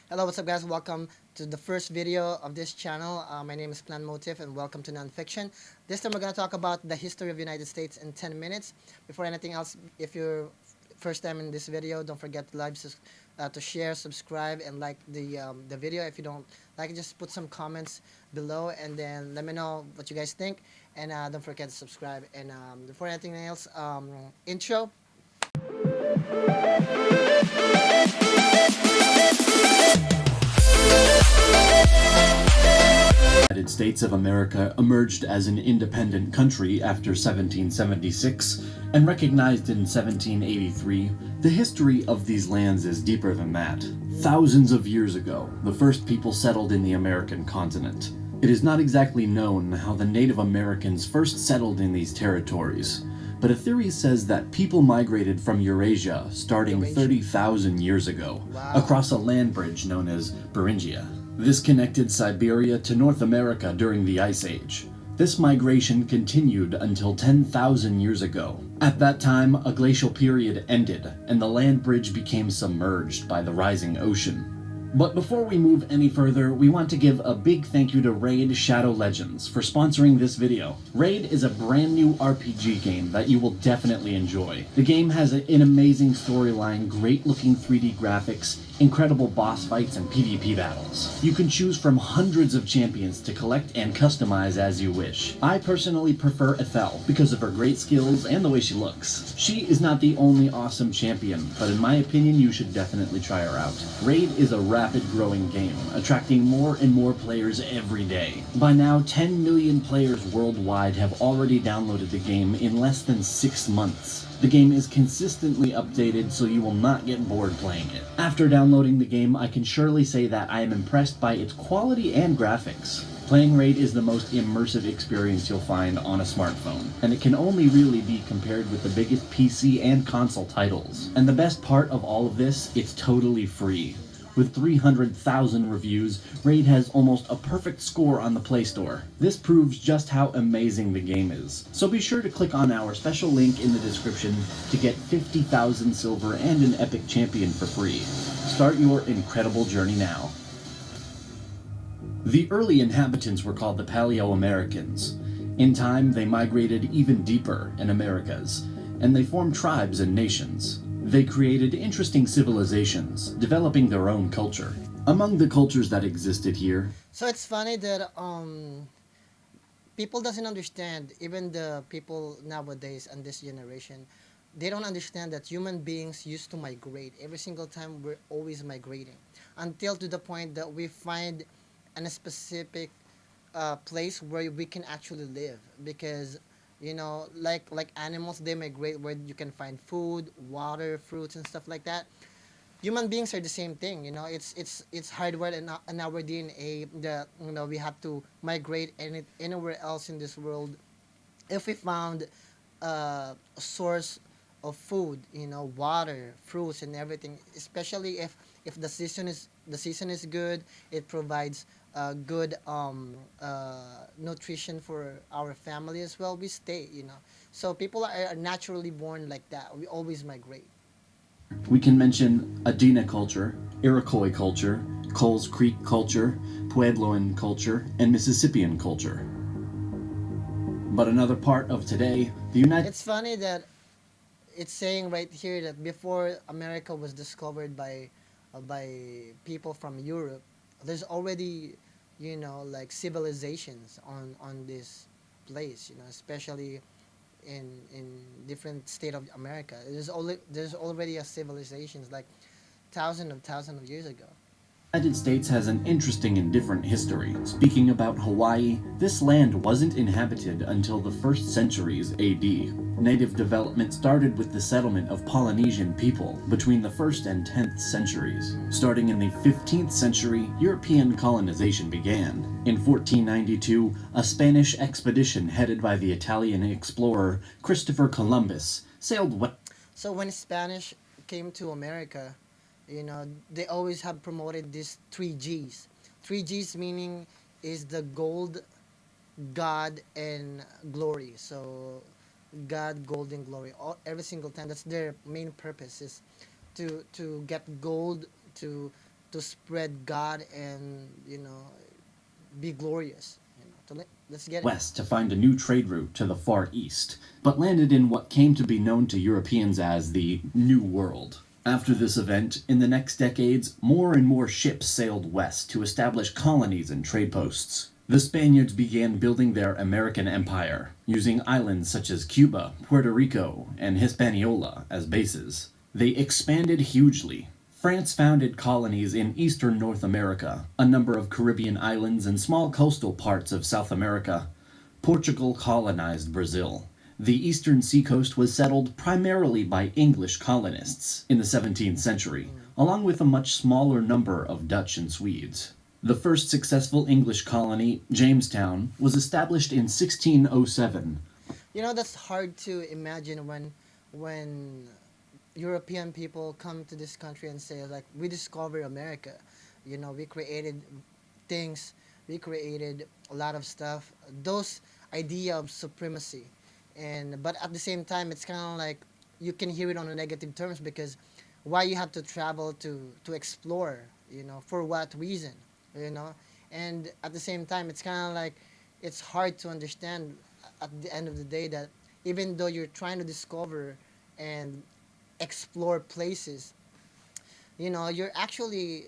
Hello, what's up, guys? Welcome to the first video of this channel. My name is Plan Motif, and welcome to Nonfiction. This time, we're going to talk about the history of the United States in 10 minutes. Before anything else, if you're first time in this video, don't forget to to share, subscribe, and like the video. If you don't like it, just put some comments below, and then let me know what you guys think. And don't forget to subscribe. And before anything else, intro. United States of America emerged as an independent country after 1776 and recognized in 1783, the history of these lands is deeper than that. Thousands of years ago, the first people settled in the American continent. It is not exactly known how the Native Americans first settled in these territories, but a theory says that people migrated from Eurasia starting 30,000 years ago, across a land bridge known as Beringia. This connected Siberia to North America during the Ice Age. This migration continued until 10,000 years ago. At that time, a glacial period ended, and the land bridge became submerged by the rising ocean. But before we move any further, we want to give a big thank you to Raid Shadow Legends for sponsoring this video. Raid is a brand new RPG game that you will definitely enjoy. The game has an amazing storyline, great looking 3D graphics, incredible boss fights, and PvP battles. You can choose from hundreds of champions to collect and customize as you wish. I personally prefer Ethel because of her great skills and the way she looks. She is not the only awesome champion, but in my opinion you should definitely try her out. Raid is a rapid growing game, attracting more and more players every day. By now, 10 million players worldwide have already downloaded the game in less than 6 months. The game is consistently updated, so you will not get bored playing it. After downloading the game, I can surely say that I am impressed by its quality and graphics. Playing Raid is the most immersive experience you'll find on a smartphone, and it can only really be compared with the biggest PC and console titles. And the best part of all of this, it's totally free. With 300,000 reviews, Raid has almost a perfect score on the Play Store. This proves just how amazing the game is. So be sure to click on our special link in the description to get 50,000 silver and an epic champion for free. Start your incredible journey now. The early inhabitants were called the Paleo-Americans. In time, they migrated even deeper in Americas, and they formed tribes and nations. They created interesting civilizations, developing their own culture. Among the cultures that existed here, So it's funny that people doesn't understand, even the people nowadays and this generation, they don't understand that human beings used to migrate. Every single time we're always migrating, until to the point that we find a specific place where we can actually live, because like animals, they migrate where you can find food, water, fruits, and stuff like that. Human beings are the same thing. It's hardwired in our DNA that we have to migrate anywhere else in this world if we found a source of food, water, fruits, and everything. Especially if the season is good, it provides good nutrition for our family as well. We stay. So people are naturally born like that. We always migrate. we can mention Adena culture, Iroquois culture, Coles Creek culture, Puebloan culture, and Mississippian culture. But another part of today, the United It's funny that it's saying right here that before America was discovered by people from Europe, there's already like civilizations on this place. Especially in different state of America. There's already a civilizations like thousand of years ago. United States has an interesting and different history. Speaking about Hawaii, this land wasn't inhabited until the first centuries AD. Native development started with the settlement of Polynesian people between the 1st and 10th centuries. Starting in the 15th century, European colonization began. In 1492, a Spanish expedition headed by the Italian explorer Christopher Columbus sailed west. So when Spanish came to America, they always have promoted these three G's. Three G's meaning is the gold, God, and glory. So God, gold, and glory. Every single time, that's their main purpose, is to get gold, to to spread God and be glorious. Let's get it. West to find a new trade route to the Far East, but landed in what came to be known to Europeans as the New World. After this event, in the next decades, more and more ships sailed west to establish colonies and trade posts. The Spaniards began building their American empire, using islands such as Cuba, Puerto Rico, and Hispaniola as bases. They expanded hugely. France founded colonies in eastern North America, a number of Caribbean islands, and small coastal parts of South America. Portugal colonized Brazil. The eastern seacoast was settled primarily by English colonists in the 17th century, along with a much smaller number of Dutch and Swedes. The first successful English colony, Jamestown, was established in 1607. That's hard to imagine when European people come to this country and say like we discovered America. We created things, we created a lot of stuff. Those idea of supremacy, and but at the same time, it's kind of like you can hear it on the negative terms because why you have to travel to explore, for what reason, you know, and at the same time, it's kind of like it's hard to understand at the end of the day that even though you're trying to discover and explore places, you're actually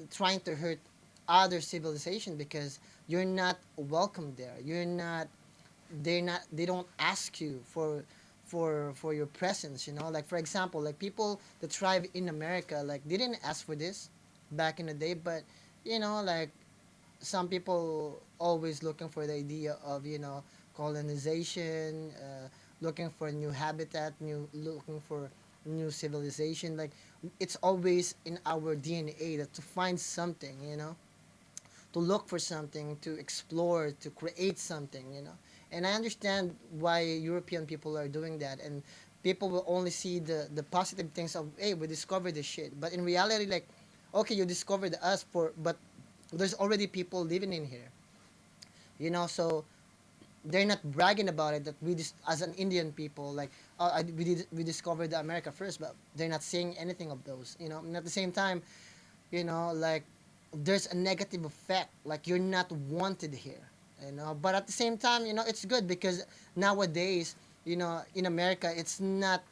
trying to hurt other civilization because you're not welcome there. You're not. They don't ask you for your presence. Like for example, like people that thrive in America, like they didn't ask for this back in the day, but like some people always looking for the idea of colonization, looking for new habitat, new looking for new civilization. Like it's always in our DNA that to find something, to look for something, to explore, to create something, And I understand why European people are doing that, and people will only see the positive things of hey, we discovered this shit, but in reality, like, okay, you discovered us but there's already people living in here, so they're not bragging about it that as an Indian people, like, oh, we discovered the America first, but they're not saying anything of those, And at the same time, like there's a negative effect, like you're not wanted here, But at the same time, it's good because nowadays, in America, it's not,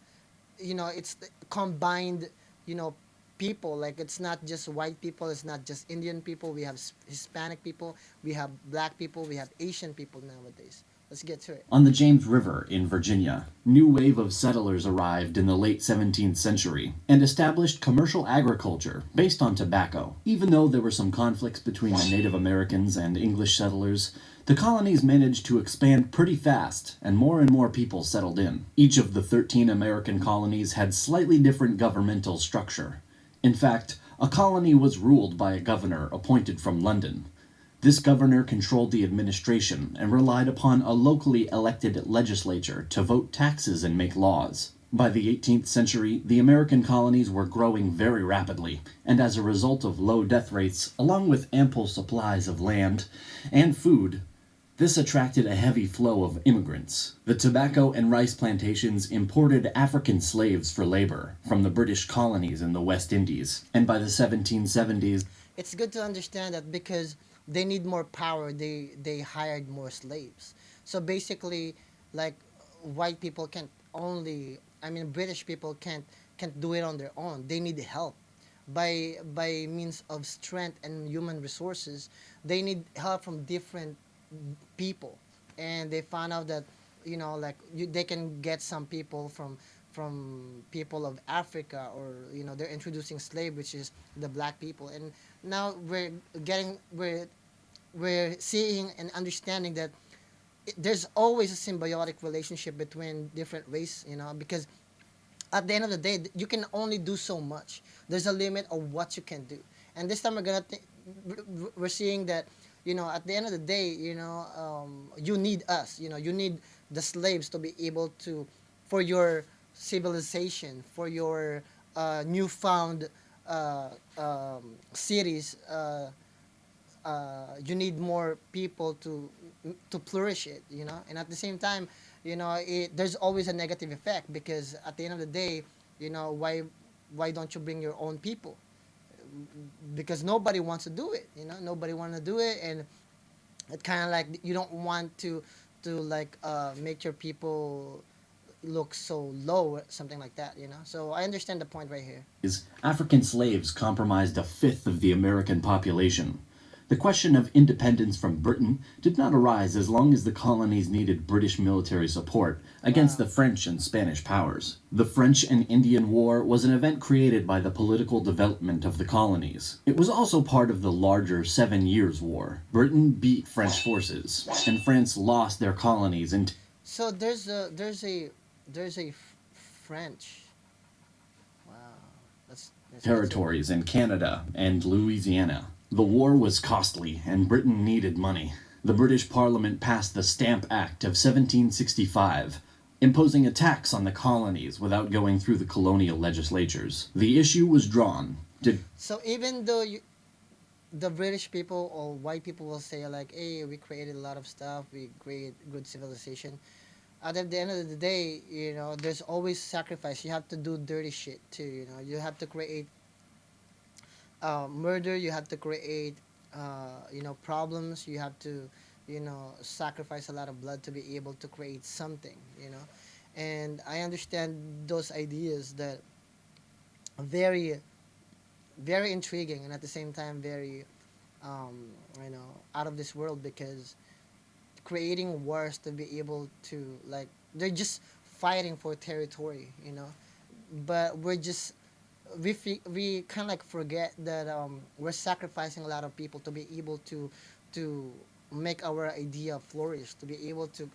it's combined, you know, people. Like it's not just white people, it's not just Indian people. We have Hispanic people, we have black people, we have Asian people nowadays. Let's get to it. On the James River in Virginia, new wave of settlers arrived in the late 17th century and established commercial agriculture based on tobacco. Even though there were some conflicts between the Native Americans and English settlers, the colonies managed to expand pretty fast and more people settled in. Each of the 13 American colonies had slightly different governmental structure. In fact, a colony was ruled by a governor appointed from London. This governor controlled the administration and relied upon a locally elected legislature to vote taxes and make laws. By the 18th century, the American colonies were growing very rapidly, and as a result of low death rates, along with ample supplies of land and food, this attracted a heavy flow of immigrants. The tobacco and rice plantations imported African slaves for labor from the British colonies in the West Indies, and by the 1770s, It's good to understand that because they need more power, they hired more slaves. So basically, like white people can't only, I mean, British people can't do it on their own. They need help by means of strength and human resources. They need help from different people, and they found out that like they can get some people from people of Africa, or they're introducing slave, which is the black people, and now getting we're seeing and understanding that there's always a symbiotic relationship between different race, because at the end of the day, you can only do so much. There's a limit of what you can do, and this time we're seeing that at the end of the day, you need us. You need the slaves to be able to for your civilization, for your newfound cities. You need more people to flourish it, and at the same time, there's always a negative effect because at the end of the day, why don't you bring your own people? because nobody wants to do it. Nobody want to do it, and it kind of like you don't want to like make your people look so low or something like that. So I understand the point right here. African slaves comprised a fifth of the American population. The question of independence from Britain did not arise as long as the colonies needed British military support against Wow. the French and Spanish powers. The French and Indian War was an event created by the political development of the colonies. It was also part of the larger Seven Years' War. Britain beat French forces, and France lost their colonies in So there's a French. Wow, that's a territories in Canada and Louisiana. The war was costly, and Britain needed money. The British Parliament passed the Stamp Act of 1765, imposing a tax on the colonies without going through the colonial legislatures. The issue was drawn. Did So even though the British people or white people will say like, "Hey, we created a lot of stuff. We create good civilization." At the end of the day, there's always sacrifice. You have to do dirty shit too. You have to create murder. You have to create problems. You have to sacrifice a lot of blood to be able to create something. And I understand those ideas that are very very intriguing, and at the same time very out of this world, because creating wars to be able to, like, they're just fighting for territory. But we kind of like forget that we're sacrificing a lot of people to be able to make our idea flourish, to be able to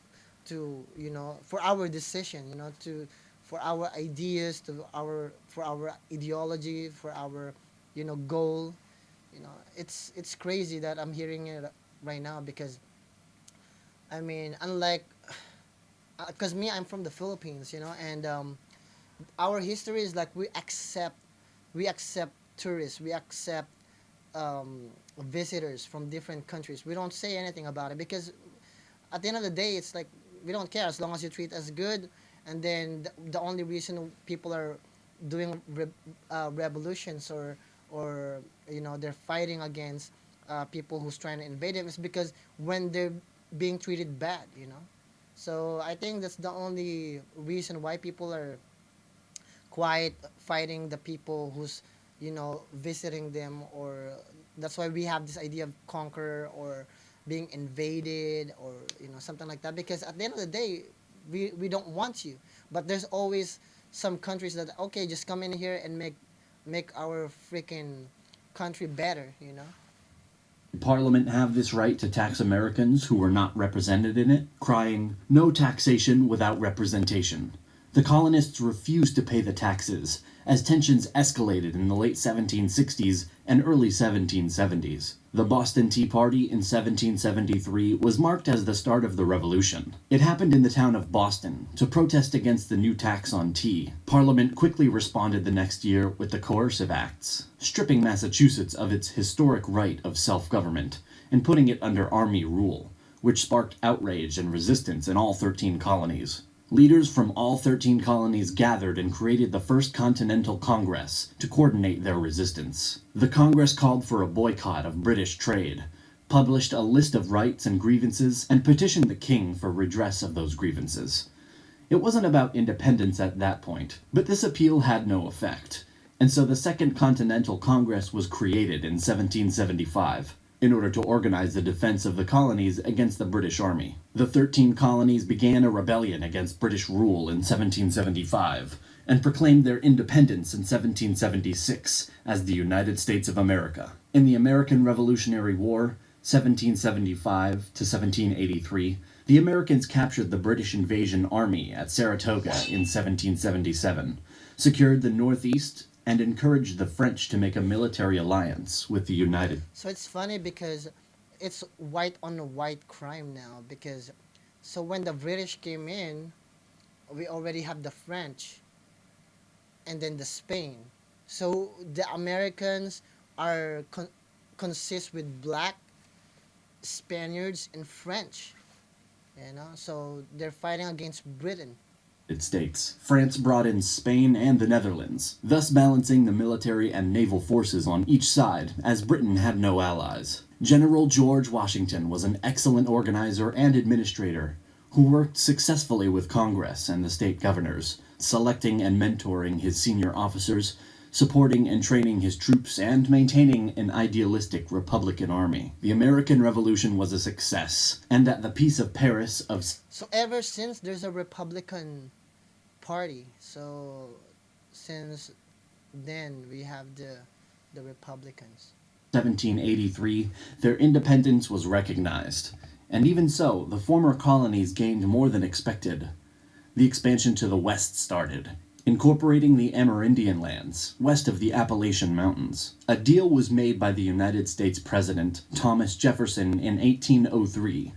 for our decision, to for our ideas, to our for our ideology, for our goal. It's crazy that I'm hearing it right now, because I mean, unlike, because me, I'm from the Philippines, and our history is like we accept tourists, we accept visitors from different countries. We don't say anything about it, because at the end of the day, it's like we don't care as long as you treat us good. And then the only reason people are doing revolutions, or they're fighting against people who's trying to invade them, is because when they're being treated bad. So I think that's the only reason why people are quiet, fighting the people who's visiting them. Or that's why we have this idea of conquer, or being invaded, or something like that, because at the end of the day, we don't want you. But there's always some countries that, okay, just come in here and make our freaking country better. Parliament have this right to tax Americans who were not represented in it, crying, "No taxation without representation"? The colonists refused to pay the taxes, as tensions escalated in the late 1760s and early 1770s. The Boston Tea Party in 1773 was marked as the start of the Revolution. It happened in the town of Boston to protest against the new tax on tea. Parliament quickly responded the next year with the Coercive Acts, stripping Massachusetts of its historic right of self-government and putting it under army rule, which sparked outrage and resistance in all 13 colonies. Leaders from all 13 colonies gathered and created the First Continental Congress to coordinate their resistance. The Congress called for a boycott of British trade, published a list of rights and grievances, and petitioned the king for redress of those grievances. It wasn't about independence at that point, but this appeal had no effect, and so the Second Continental Congress was created in 1775 in order to organize the defense of the colonies against the British Army. The 13 colonies began a rebellion against British rule in 1775 and proclaimed their independence in 1776 as the United States of America. In the American Revolutionary War, 1775 to 1783, the Americans captured the British invasion army at Saratoga in 1777, secured the Northeast, and encouraged the French to make a military alliance with the United. So it's funny because it's white on white crime now, because so when the British came in, we already have the French, and then the Spain. So the Americans are consist with black, Spaniards, and French. So they're fighting against Britain. States. France brought in Spain and the Netherlands, thus balancing the military and naval forces on each side, as Britain had no allies. General George Washington was an excellent organizer and administrator who worked successfully with Congress and the state governors, selecting and mentoring his senior officers, supporting and training his troops, and maintaining an idealistic Republican army. The American Revolution was a success, and at the Peace of Paris of So ever since there's a Republican Party, so since then we have the Republicans. 1783, their independence was recognized. And even so, the former colonies gained more than expected. The expansion to the west started, incorporating the Amerindian lands, west of the Appalachian Mountains. A deal was made by the United States President Thomas Jefferson in 1803.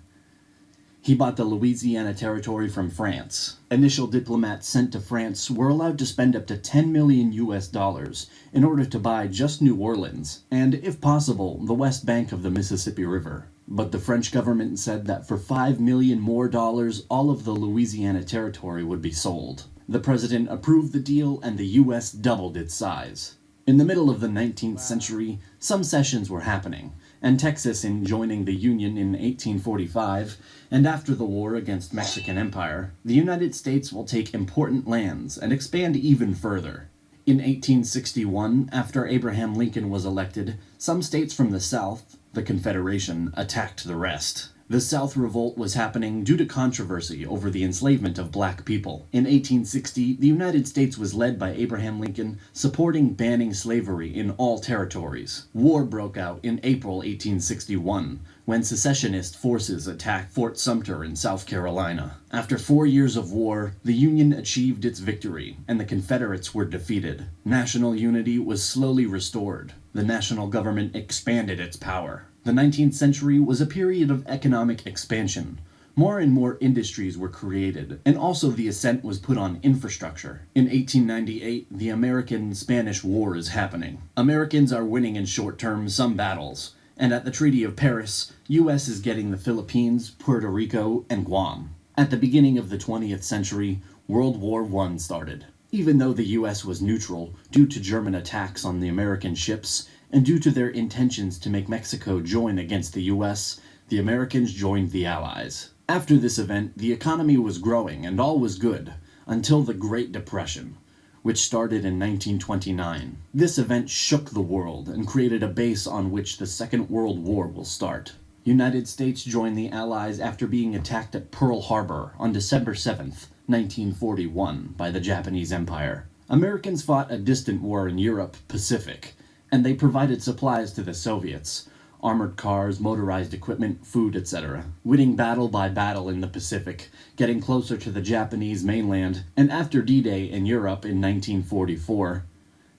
He bought the Louisiana Territory from France. Initial diplomats sent to France were allowed to spend up to 10 million US dollars in order to buy just New Orleans, and if possible, the west bank of the Mississippi River. But the French government said that for 5 million more dollars, all of the Louisiana Territory would be sold. The president approved the deal and the US doubled its size. In the middle of the 19th century, some cessions were happening, and Texas in joining the Union in 1845, and after the war against Mexican Empire, the United States will take important lands and expand even further. In 1861, after Abraham Lincoln was elected, some states from the South, the Confederation, attacked the rest. The South Revolt was happening due to controversy over the enslavement of black people. In 1860, the United States was led by Abraham Lincoln, supporting banning slavery in all territories. War broke out in April 1861, when secessionist forces attacked Fort Sumter in South Carolina. After 4 years of war, the Union achieved its victory, and the Confederates were defeated. National unity was slowly restored. The national government expanded its power. The 19th century was a period of economic expansion. More and more industries were created, and also the accent was put on infrastructure. In 1898, the American-Spanish War is happening. Americans are winning in short term some battles, and at the Treaty of Paris, US is getting the Philippines, Puerto Rico, and Guam. At the beginning of the 20th century, World War I started. Even though the US was neutral due to German attacks on the American ships, and due to their intentions to make Mexico join against the US, the Americans joined the Allies. After this event, the economy was growing and all was good, until the Great Depression, which started in 1929. This event shook the world and created a base on which the Second World War will start. United States joined the Allies after being attacked at Pearl Harbor on December 7th, 1941, by the Japanese Empire. Americans fought a distant war in Europe, Pacific, and they provided supplies to the Soviets, armored cars, motorized equipment, food, etc., winning battle by battle in the Pacific, getting closer to the Japanese mainland, and after D-Day in Europe in 1944,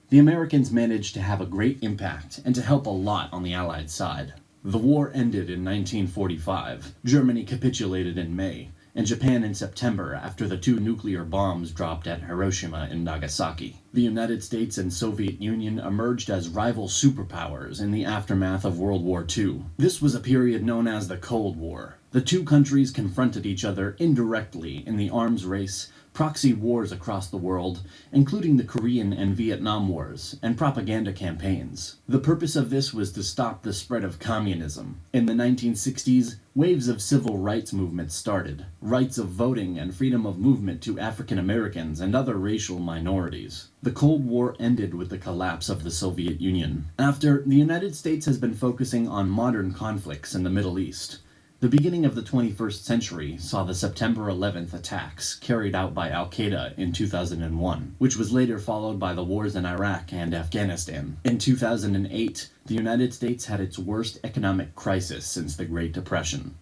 the Americans managed to have a great impact and to help a lot on the Allied side. The war ended in 1945. Germany capitulated in May, and Japan in September after the 2 nuclear bombs dropped at Hiroshima and Nagasaki. The United States and Soviet Union emerged as rival superpowers in the aftermath of World War II. This was a period known as the Cold War. The two countries confronted each other indirectly in the arms race, proxy wars across the world, including the Korean and Vietnam Wars, and propaganda campaigns. The purpose of this was to stop the spread of communism. In the 1960s, waves of civil rights movements started. Rights of voting and freedom of movement to African Americans and other racial minorities. The Cold War ended with the collapse of the Soviet Union. After, the United States has been focusing on modern conflicts in the Middle East. The beginning of the 21st century saw the September 11th attacks carried out by Al-Qaeda in 2001, which was later followed by the wars in Iraq and Afghanistan. In 2008, the United States had its worst economic crisis since the Great Depression.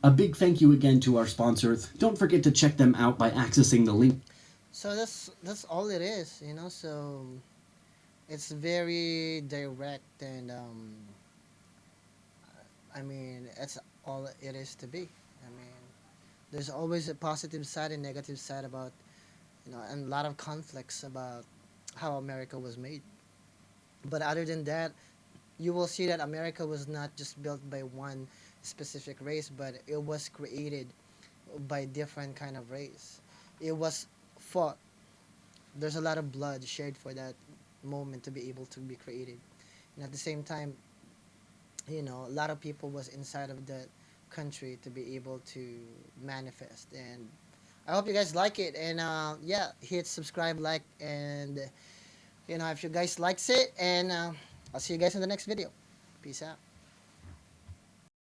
A big thank you again to our sponsors. Don't forget to check them out by accessing the link. So that's all it is, you know. So it's very direct and I mean, it's all it is to be. I mean, there's always a positive side and negative side about, and a lot of conflicts about how America was made. But other than that, you will see that America was not just built by one specific race, but it was created by different kind of race. It was fought. There's a lot of blood shared for that moment to be able to be created. And at the same time, a lot of people was inside of the country to be able to manifest. And I hope you guys like it. And yeah, hit subscribe, like, and if you guys likes it. And I'll see you guys in the next video. Peace out.